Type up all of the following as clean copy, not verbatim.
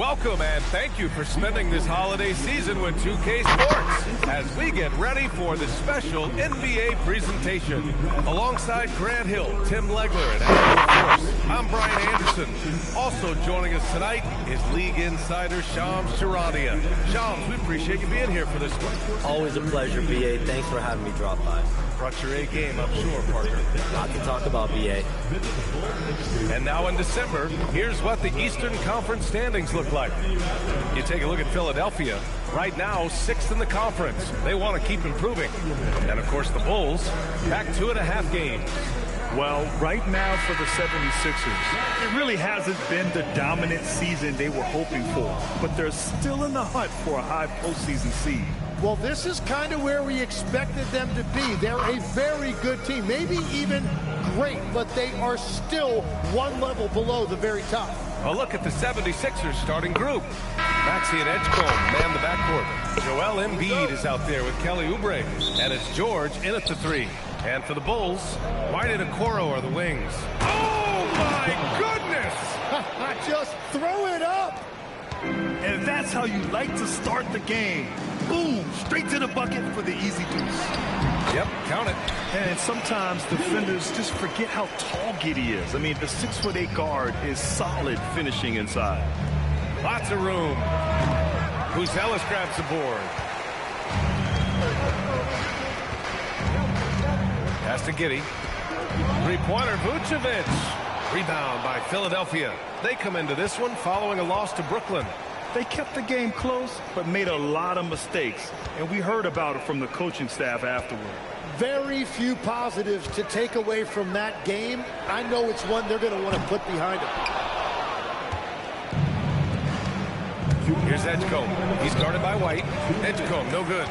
Welcome and thank you for spending this holiday season with 2K Sports as we get ready for the special NBA presentation. Alongside Grant Hill, Tim Legler, and Adam Force, I'm Brian Anderson. Also joining us tonight is League Insider Shams Charania. Shams, we appreciate you being here for this one. Always a pleasure, BA. Thanks for having me drop by. Brought your A game, I'm sure, partner. Lot to talk about, BA. And now in December, here's what the Eastern Conference standings look like. You take a look at Philadelphia. Right now, 6th in the conference. They want to keep improving. And, of course, the Bulls, back 2.5 games. Well, right now for the 76ers, it really hasn't been the dominant season they were hoping for. But they're still in the hunt for a high postseason seed. Well, this is kind of where we expected them to be. They're a very good team, maybe even great, but they are still one level below the very top. A look at the 76ers starting group. Maxey and Edgecombe man the backcourt. Joel Embiid is out there with Kelly Oubre, and it's George in at the 3. And for the Bulls, White and Okoro are the wings. Oh, my goodness! Just throw it up! And that's how you like to start the game. Boom, straight to the bucket for the easy deuce. Yep, count it. And sometimes defenders just forget how tall Giddey is. I mean, the 6'8" guard is solid finishing inside. Lots of room. Buzelis grabs the board. Pass to Giddey. Three-pointer, Vucevic. Rebound by Philadelphia. They come into this one following a loss to Brooklyn. They kept the game close, but made a lot of mistakes. And we heard about it from the coaching staff afterward. Very few positives to take away from that game. I know it's one they're going to want to put behind them. Here's Edgecombe. He's guarded by White. Edgecombe, no good.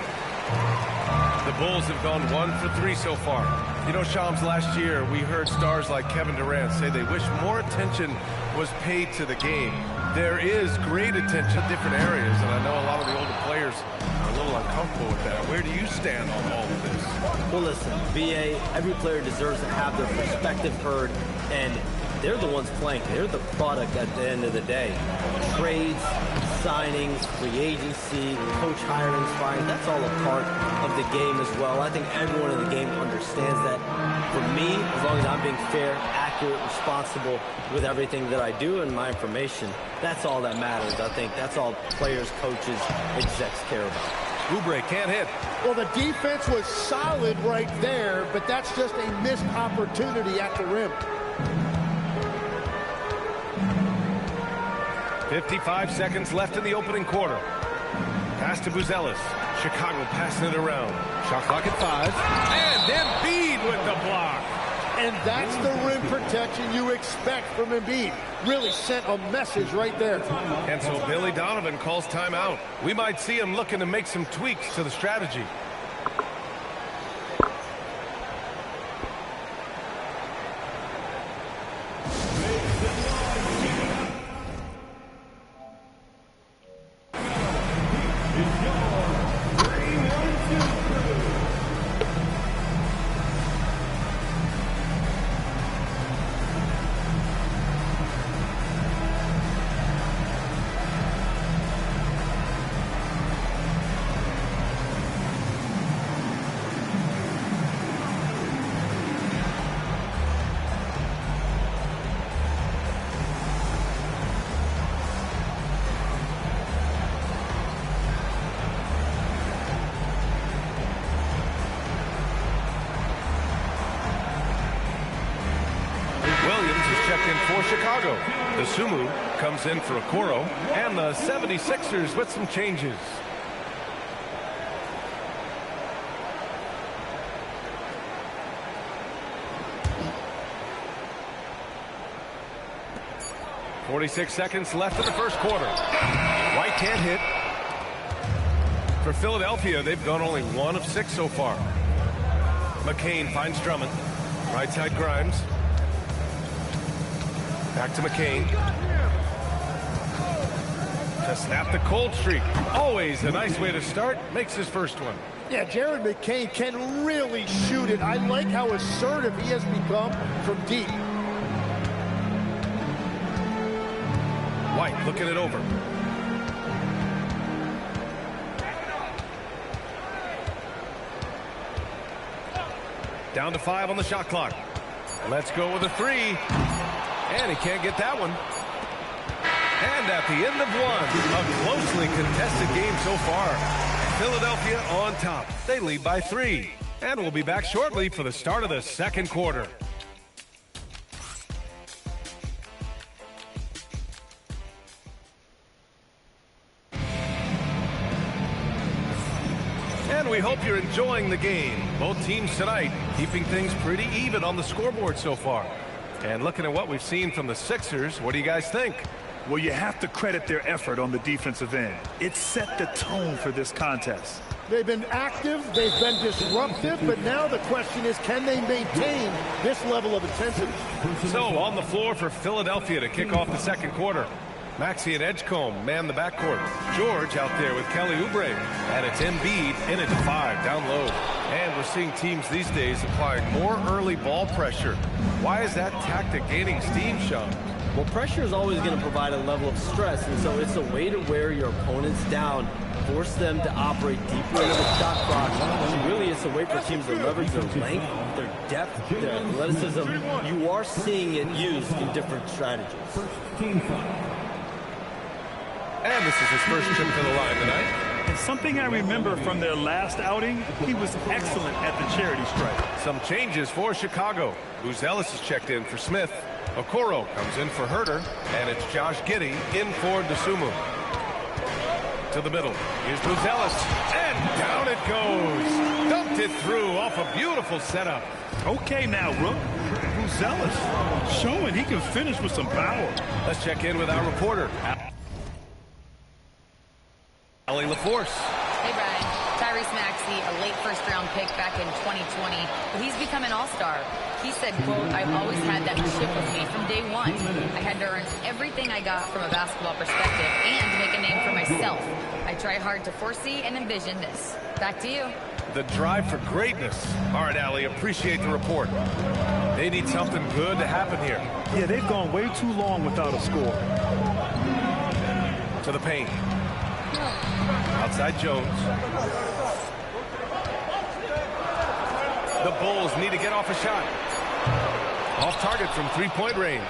The Bulls have gone 1 for 3 so far. You know, Shams, last year we heard stars like Kevin Durant say they wish more attention was paid to the game. There is great attention in different areas, and I know a lot of the older players are a little uncomfortable with that. Where do you stand on all of this? Well, listen, BA, every player deserves to have their perspective heard, and they're the ones playing. They're the product at the end of the day. Trades, signings, free agency, coach hirings, firings, that's all a part of the game as well. I think everyone in the game understands that. For me, as long as I'm being fair, accurate, responsible with everything that I do and my information, that's all that matters. I think that's all players, coaches, execs care about. Oubre can't hit. Well, the defense was solid right there, but that's just a missed opportunity at the rim. 55 seconds left in the opening quarter. Pass to Buzelis. Chicago passing it around. Shot clock at 5. And Embiid with the block. And that's the rim protection you expect from Embiid. Really sent a message right there. And so Billy Donovan calls timeout. We might see him looking to make some tweaks to the strategy. For Chicago, the Sumu comes in for Okoro, and the 76ers with some changes. .46 seconds left in the first quarter. White can't hit. For Philadelphia, they've gone only 1 of 6 so far. McCain finds Drummond. Right side Grimes. Back to McCain. To snap the cold streak. Always a nice way to start. Makes his first one. Yeah, Jared McCain can really shoot it. I like how assertive he has become from deep. White looking it over. Down to 5 on the shot clock. Let's go with a 3. And he can't get that one. And at the end of 1, a closely contested game so far. Philadelphia on top. They lead by 3. And we'll be back shortly for the start of the second quarter. And we hope you're enjoying the game. Both teams tonight keeping things pretty even on the scoreboard so far. And looking at what we've seen from the Sixers, what do you guys think? Well, you have to credit their effort on the defensive end. It set the tone for this contest. They've been active, they've been disruptive, but now the question is, can they maintain this level of intensity? So on the floor for Philadelphia to kick off the second quarter. Maxey and Edgecombe man the backcourt. George out there with Kelly Oubre. And it's Embiid in at 5 down low. And we're seeing teams these days applying more early ball pressure. Why is that tactic gaining steam, Sean? Well, pressure is always going to provide a level of stress, and so it's a way to wear your opponents down, force them to operate deeper into the shot clock. And really, it's a way for teams to leverage their length, their depth, their athleticism. You are seeing it used in different strategies. And this is his first trip to the line tonight. And something I remember from their last outing, he was excellent at the charity stripe. Some changes for Chicago. Buzelis is checked in for Smith. Okoro comes in for Herter, and it's Josh Giddey in for DeSumo. To the middle. Here's Buzelis, and down it goes. Dumped it through off a beautiful setup. Okay now, Rook. Buzelis showing he can finish with some power. Let's check in with our reporter, Allie LaForce. Hey, Brian. Tyrese Maxey, a late first-round pick back in 2020, but he's become an all-star. He said, quote, "I've always had that chip with me from day one. I had to earn everything I got from a basketball perspective and make a name for myself. I try hard to foresee and envision this." Back to you. The drive for greatness. All right, Allie, appreciate the report. They need something good to happen here. Yeah, they've gone way too long without a score. To the paint. Outside Jones. The Bulls need to get off a shot. Off target from three-point range.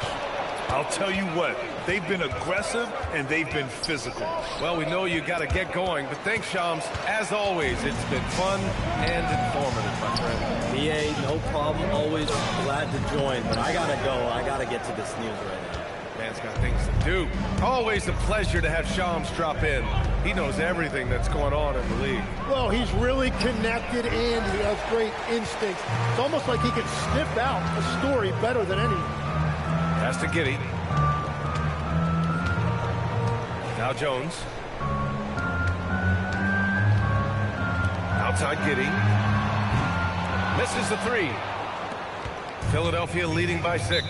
I'll tell you what, they've been aggressive and they've been physical. Well, we know you got to get going, but thanks, Shams. As always, it's been fun and informative, my friend. BA, no problem. Always glad to join, but I gotta go. I gotta get to this news right now. Man's got things to do. Always a pleasure to have Shams drop in. He knows everything that's going on in the league. Well, he's really connected and he has great instincts. It's almost like he can sniff out a story better than anyone. Pass to Giddey. Now Jones. Outside Giddey. Misses the 3. Philadelphia leading by 6.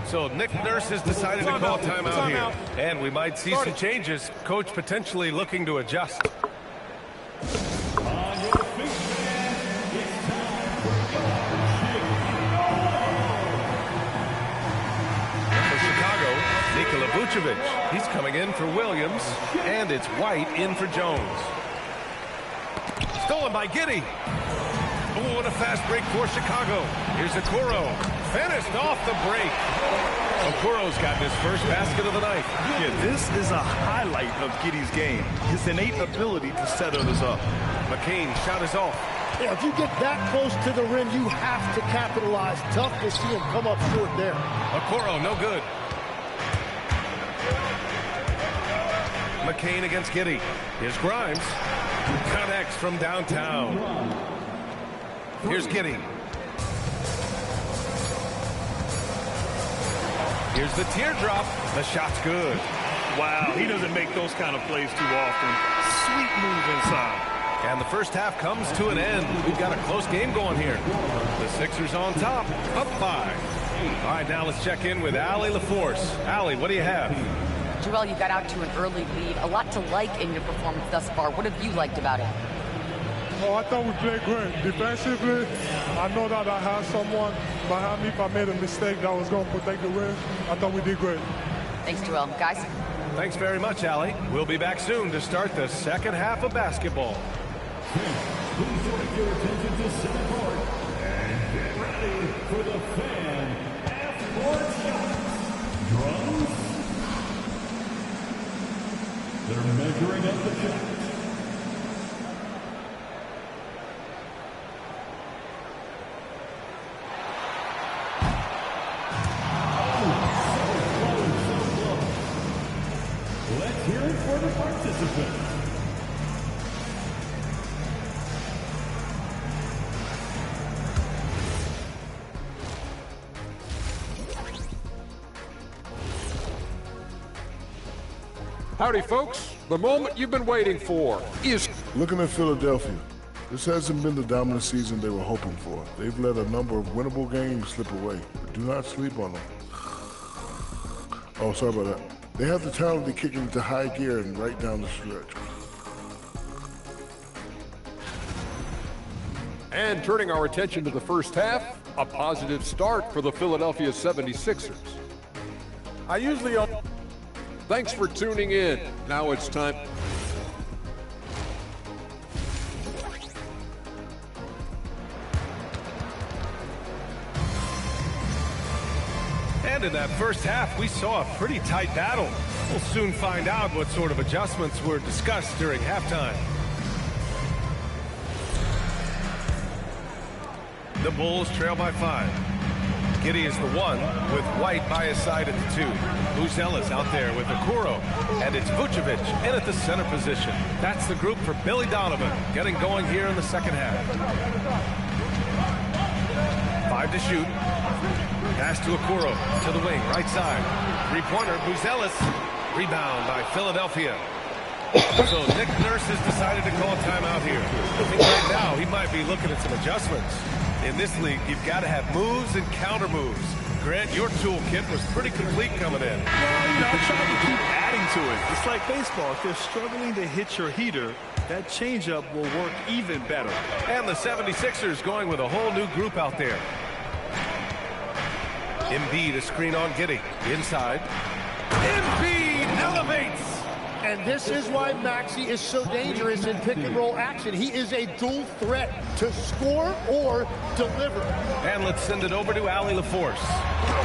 So Nick Nurse has decided to call timeout here. And we might see some changes. Coach potentially looking to adjust. Vucevic. He's coming in for Williams, and it's White in for Jones. Stolen by Giddey. Oh, what a fast break for Chicago. Here's Okoro. Finished off the break. Okoro's gotten his first basket of the night. Yeah, this is a highlight of Giddey's game. His innate ability to set others up. McCain shot is off. Yeah, if you get that close to the rim, you have to capitalize. Tough to see him come up short there. Okoro, no good. McCain against Giddey. Here's Grimes. Connects from downtown. Here's Giddey. Here's the teardrop. The shot's good. Wow, he doesn't make those kind of plays too often. Sweet move inside. And the first half comes to an end. We've got a close game going here. The Sixers on top, up 5. All right, now let's check in with Allie LaForce. Allie, what do you have? Joel, you got out to an early lead. A lot to like in your performance thus far. What have you liked about it? Oh, I thought we played great. Defensively, I know that I had someone behind me. If I made a mistake that was going to protect the rim, I thought we did great. Thanks, Joel. Guys? Thanks very much, Allie. We'll be back soon to start the second half of basketball. Please direct your attention to center court and Get ready for the fan F-Board shots. Drums. They're measuring up the shots. Let's hear it for the participants. Howdy, folks. The moment you've been waiting for is... Looking at Philadelphia, this hasn't been the dominant season they were hoping for. They've let a number of winnable games slip away, but do not sleep on them. Oh, sorry about that. They have the talent to kick it into high gear and right down the stretch. And turning our attention to the first half, a positive start for the Philadelphia 76ers. I usually... Thanks for tuning in. Now it's time... And in that first half, we saw a pretty tight battle. We'll soon find out what sort of adjustments were discussed during halftime. The Bulls trail by 5. Giddey is the 1 with White by his side at the 2. Buzelis out there with Okoro. And it's Vucevic in at the center position. That's the group for Billy Donovan getting going here in the second half. 5 to shoot. Pass to Okoro to the wing, right side. Three-pointer, Buzelis. Rebound by Philadelphia. So Nick Nurse has decided to call a timeout here. I think right now he might be looking at some adjustments. In this league, you've got to have moves and counter moves. Grant, your toolkit was pretty complete coming in. Well, I'm trying to keep adding to it. It's like baseball. If they're struggling to hit your heater, that changeup will work even better. And the 76ers going with a whole new group out there. Embiid, a screen on Giddey. Inside. Embiid elevates. And this is why Maxey is so dangerous in pick-and-roll action. He is a dual threat to score or deliver. And let's send it over to Allie LaForce.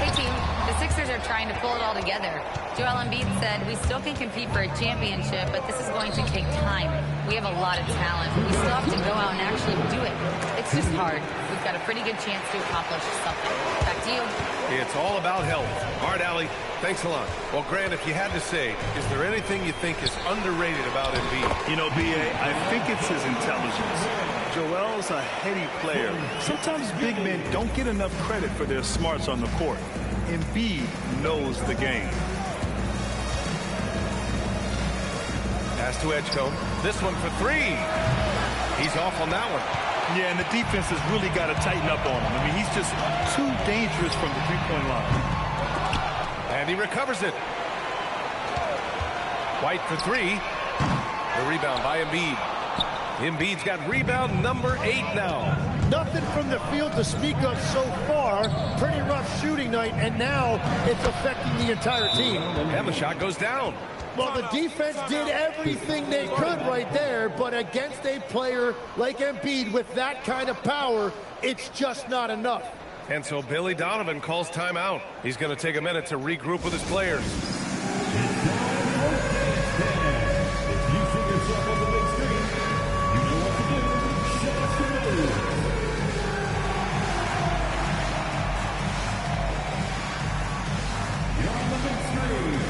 Hey, team. The Sixers are trying to pull it all together. Joel Embiid said, we still can compete for a championship, but this is going to take time. We have a lot of talent. We still have to go out and actually do it. It's just hard. We've got a pretty good chance to accomplish something. Back to you. It's all about health. All right, Allie, thanks a lot. Well, Grant, if you had to say, is there anything you think is underrated about Embiid? You know, B.A., I think it's his intelligence. Joel's a heady player. Sometimes big men don't get enough credit for their smarts on the court. Embiid knows the game. Pass to Edgecombe. This one for 3. He's off on that one. Yeah, and the defense has really got to tighten up on him. I mean, he's just too dangerous from the three-point line. And he recovers it. White for 3. The rebound by Embiid. Embiid's got rebound number 8 now. Nothing from the field to speak of so far. Pretty rough shooting night, and now it's affecting the entire team. And the shot goes down. Well, the defense did everything they could right there, but against a player like Embiid with that kind of power, it's just not enough. And so Billy Donovan calls timeout. He's going to take a minute to regroup with his players. If you see yourself on the big screen, you know what to do. Shots to move. You're on the big screen.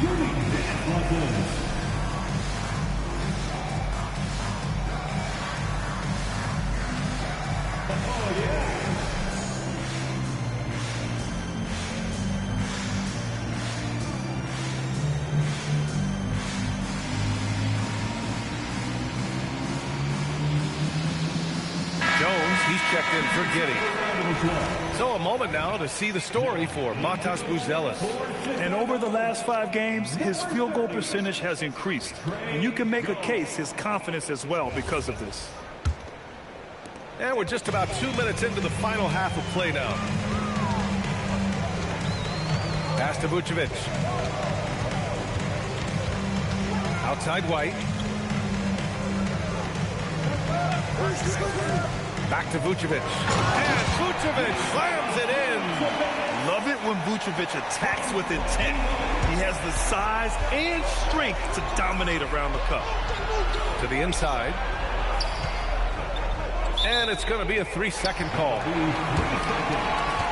Unique dance like this. Oh, yeah. Jones, he's checked in for Giddey. So a moment now to see the story for Matas Buzelis. And over the last 5 games, his field goal percentage has increased. And you can make a case his confidence as well because of this. And we're just about 2 minutes into the final half of play now. Pass to Vucevic. Outside White. Back to Vucevic. And Vucevic slams it in. Love it when Vucevic attacks with intent. He has the size and strength to dominate around the cup. To the inside. And it's going to be a 3-second call.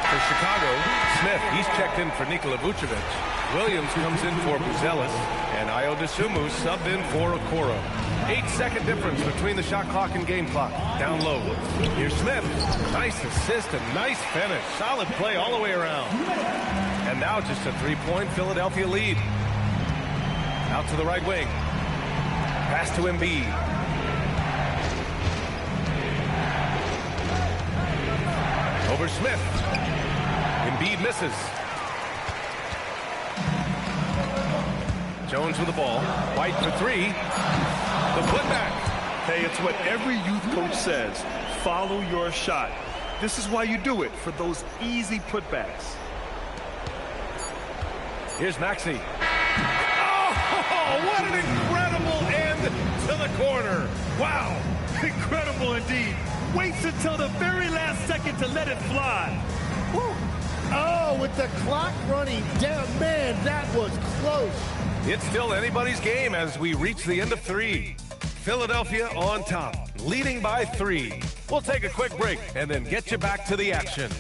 For Chicago, Smith, he's checked in for Nikola Vucevic. Williams comes in for Buzelis. And Ayo Dosunmu subbed in for Okoro. 8-second difference between the shot clock and game clock. Down low. Here's Smith. Nice assist and nice finish. Solid play all the way around. And now just a 3-point Philadelphia lead. Out to the right wing. Pass to Embiid. Over Smith. Embiid misses. Jones with the ball. White for 3. The putback. Hey, it's what every youth coach says. Follow your shot. This is why you do it, for those easy putbacks. Here's Maxey. Oh, what an incredible end to the corner. Wow, incredible indeed. Waits until the very last second to let it fly. Woo. Oh, with the clock running down, man, that was close. It's still anybody's game as we reach the end of 3. Philadelphia on top, leading by 3. We'll take a quick break and then get you back to the action.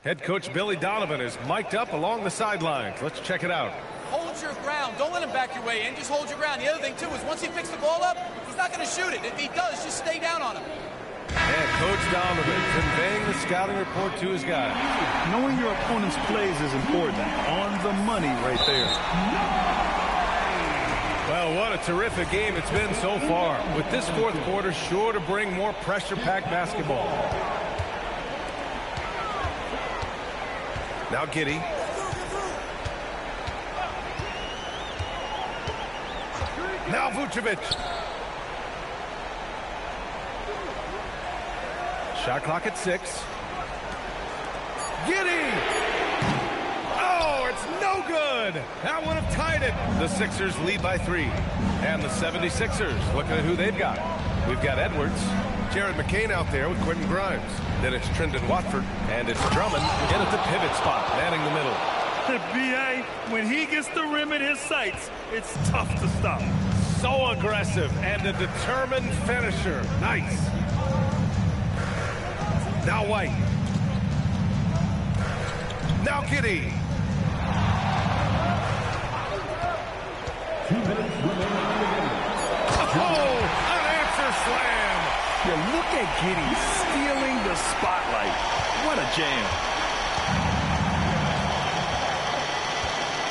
Head coach Billy Donovan is mic'd up along the sidelines. Let's check it out. Hold your ground. Don't let him back your way in. Just hold your ground. The other thing, too, is once he picks the ball up, he's not going to shoot it. If he does, just stay down on him. And Coach Donovan conveying the scouting report to his guys. Knowing your opponent's plays is important. On the money right there. Well, what a terrific game it's been so far. With this fourth quarter sure to bring more pressure-packed basketball. Now Giddey. Now Vucevic. Shot clock at 6. Giddey! Oh, it's no good! That would have tied it. The Sixers lead by 3. And the 76ers, looking at who they've got. We've got Edwards, Jared McCain out there with Quentin Grimes. Then it's Trendon Watford, and it's Drummond in at the pivot spot, manning the middle. B.A., when he gets the rim in his sights, it's tough to stop. So aggressive and a determined finisher. Nice. Now White. Now Giddey. 2 minutes remaining. Oh, unanswered slam. Yeah, look at Giddey stealing the spotlight. What a jam.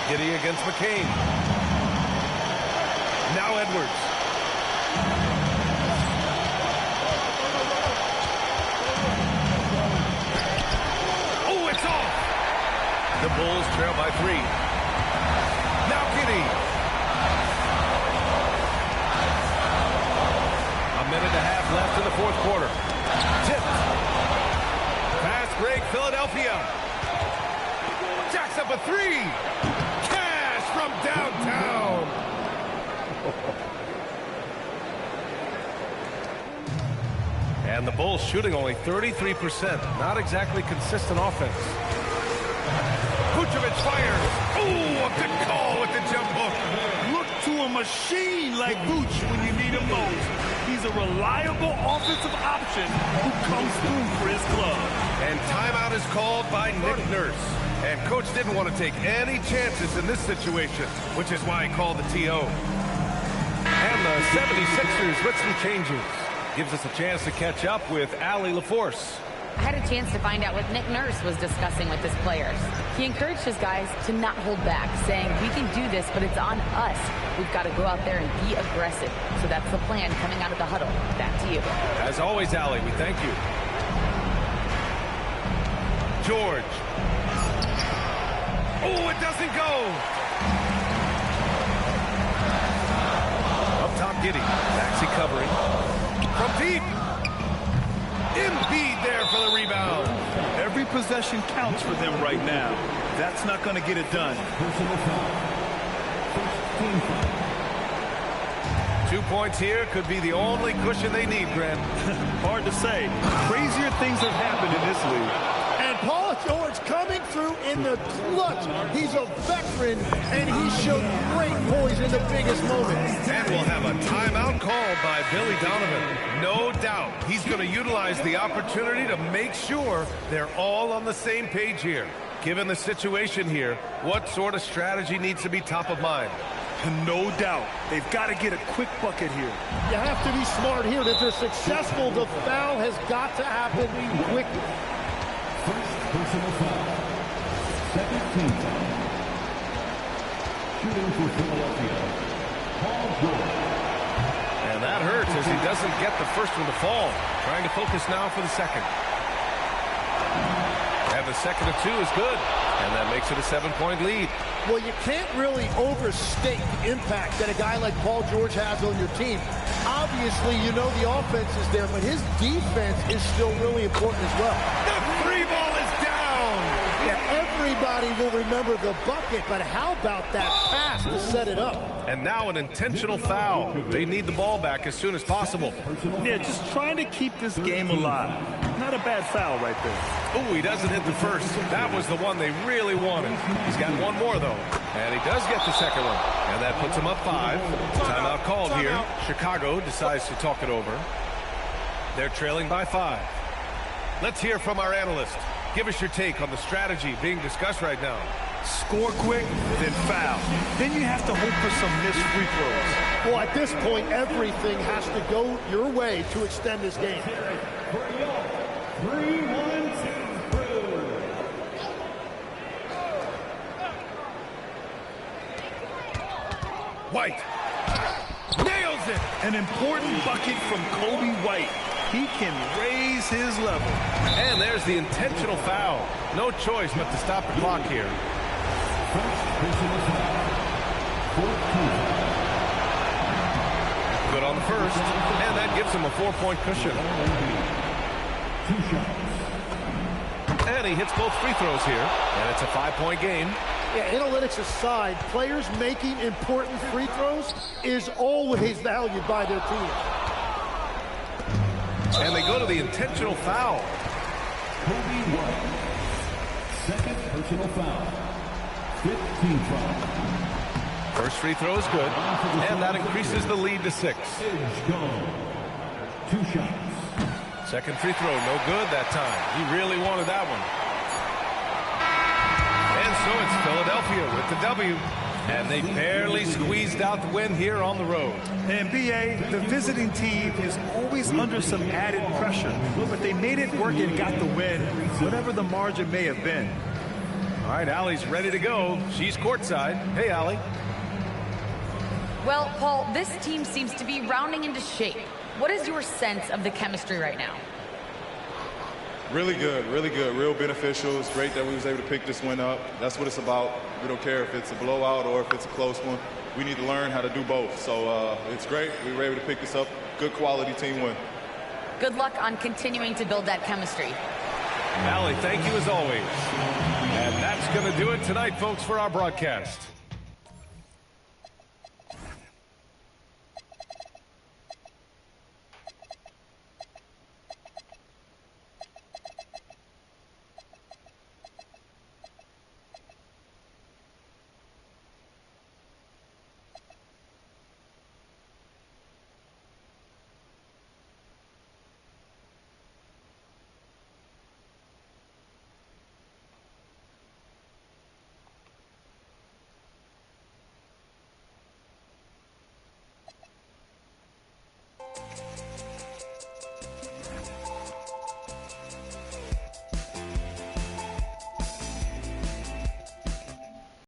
Giddey against McCain. Now Edwards. Oh, it's off. The Bulls trail by 3. Now Giddey. A minute and a half left in the fourth quarter. Tipped. Fast break, Philadelphia. Jacks up a 3. Cash from downtown. And the Bulls shooting only 33%. Not exactly consistent offense. Vucevic fires. Oh, a good call with the jump hook. Look to a machine like Vooch when you need him most. He's a reliable offensive option who comes through for his club. And timeout is called by Nick Nurse. And coach didn't want to take any chances in this situation, which is why he called the TO. And the 76ers with some changes. Gives us a chance to catch up with Allie LaForce. I had a chance to find out what Nick Nurse was discussing with his players. He encouraged his guys to not hold back, saying, we can do this, but it's on us. We've got to go out there and be aggressive. So that's the plan coming out of the huddle. Back to you. As always, Allie, we thank you. George. Oh, it doesn't go. Up top, Giddey. Maxey covering. from deep. Embiid there for the rebound. Every possession counts for them right now. That's not going to get it done. 2 points here could be the only cushion they need, Grant. Hard to say. Crazier things have happened in this league. And Paul George coming through in the clutch. He's a veteran, and he showed great poise in the biggest moment. And we'll have a timeout called by Billy Donovan. No doubt he's going to utilize the opportunity to make sure they're all on the same page here. Given the situation here, what sort of strategy needs to be top of mind? No doubt. They've got to get a quick bucket here. You have to be smart here. If they're successful, the foul has got to happen quickly. First personal foul. Second team foul. Shooting for Philadelphia, Paul George. And that hurts as he doesn't get the first one to fall. Trying to focus now for the second. And the second of two is good. And that makes it a 7-point lead. Well, you can't really overstate the impact that a guy like Paul George has on your team. Obviously, you know the offense is there, but his defense is still really important as well. The three ball is down. Yeah, everybody will remember the bucket, but how about that pass to set it up? And now an intentional foul. They need the ball back as soon as possible. Yeah, just trying to keep this game alive. Not a bad foul right there. Oh, he doesn't hit the first. That was the one they really wanted. He's got one more, though. And he does get the second one. And that puts him up 5. Timeout called here. Chicago decides to talk it over. They're trailing by 5. Let's hear from our analyst. Give us your take on the strategy being discussed right now. Score quick, then foul. Then you have to hope for some missed free throws. Well, at this point, everything has to go your way to extend this game. 3-1-2. White nails it. An important bucket from Kobe White. He can raise his level. And there's the intentional foul. No choice but to stop the clock here. Good on the first, and that gives him a 4-point cushion. 2 shots. And he hits both free throws here, and it's a 5-point game. Yeah, analytics aside, players making important free throws is always valued by their team. And they go to the intentional foul. Kobe White. Second personal foul. 15 foul. First free throw is good, and that increases the lead to 6. Edge gone. 2 shots. Second free throw, no good that time. He really wanted that one. And so it's Philadelphia with the W. And they barely squeezed out the win here on the road. And B.A., the visiting team is always under some added pressure, but they made it work and got the win, whatever the margin may have been. All right, Allie's ready to go. She's courtside. Hey, Allie. Well, Paul, this team seems to be rounding into shape. What is your sense of the chemistry right now? Really good, real beneficial. It's great that we was able to pick this one up. That's what it's about. We don't care if it's a blowout or if it's a close one. We need to learn how to do both. So it's great. We were able to pick this up. Good quality team win. Good luck on continuing to build that chemistry. Allie, thank you as always. And that's going to do it tonight, folks, for our broadcast.